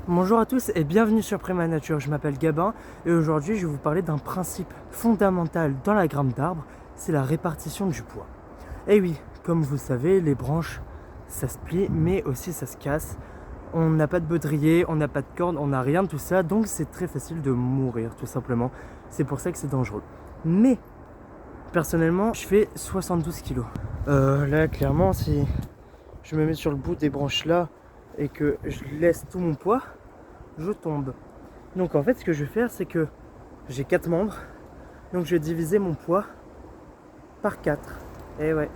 Bonjour à tous et bienvenue sur Prima Nature, je m'appelle Gabin et aujourd'hui je vais vous parler d'un principe fondamental dans la grimpe d'arbre, c'est la répartition du poids. Et oui, comme vous le savez, les branches ça se plie mais aussi ça se casse. On n'a pas de baudrier, on n'a pas de corde, on n'a rien de tout ça, donc c'est très facile de mourir tout simplement. C'est pour ça que c'est dangereux. Mais personnellement, je fais 72 kilos. Là clairement, si je me mets sur le bout des branches là et que je laisse tout mon poids, je tombe. Donc en fait ce que je vais faire c'est que j'ai 4 membres, donc je vais diviser mon poids par 4. Et ouais,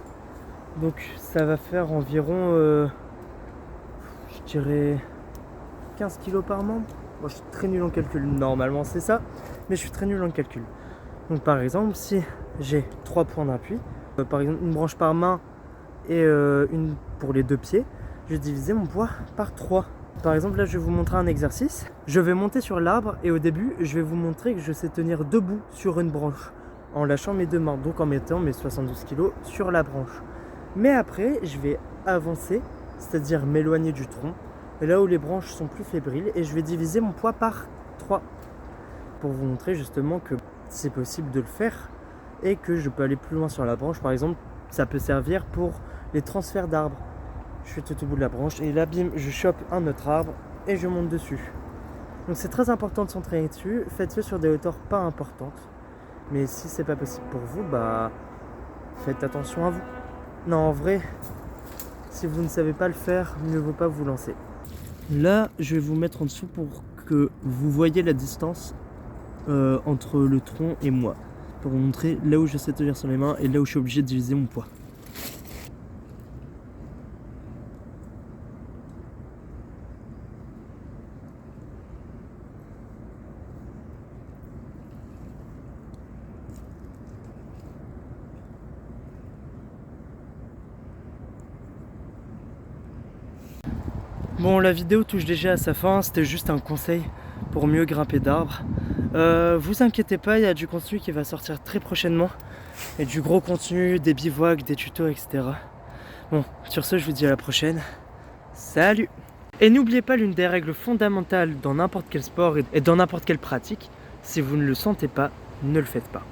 donc ça va faire environ je dirais 15 kilos par membre. Bon, je suis très nul en calcul, normalement c'est ça, mais je suis très nul en calcul. Donc par exemple si j'ai 3 points d'appui, par exemple une branche par main et une pour les deux pieds, je vais diviser mon poids par 3. Par exemple là je vais vous montrer un exercice. Je vais monter sur l'arbre et au début je vais vous montrer que je sais tenir debout sur une branche en lâchant mes deux mains, donc en mettant mes 72 kg sur la branche. Mais après je vais avancer, c'est-à-dire m'éloigner du tronc, là où les branches sont plus fébriles, et je vais diviser mon poids par 3 pour vous montrer justement que c'est possible de le faire et que je peux aller plus loin sur la branche. Par exemple ça peut servir pour les transferts d'arbres. Je fais tout au bout de la branche et là bim, je chope un autre arbre et je monte dessus. Donc c'est très important de s'entraîner dessus. Faites-le sur des hauteurs pas importantes. Mais si c'est pas possible pour vous, bah faites attention à vous. Non, en vrai, si vous ne savez pas le faire, mieux vaut pas vous lancer. Là, je vais vous mettre en dessous pour que vous voyez la distance entre le tronc et moi. Pour vous montrer là où je sais tenir sur les mains et là où je suis obligé de diviser mon poids. Bon, la vidéo touche déjà à sa fin, c'était juste un conseil pour mieux grimper d'arbres. Vous inquiétez pas, il y a du contenu qui va sortir très prochainement. Et du gros contenu, des bivouacs, des tutos, etc. Bon, sur ce, je vous dis à la prochaine. Salut! Et n'oubliez pas l'une des règles fondamentales dans n'importe quel sport et dans n'importe quelle pratique, si vous ne le sentez pas, ne le faites pas.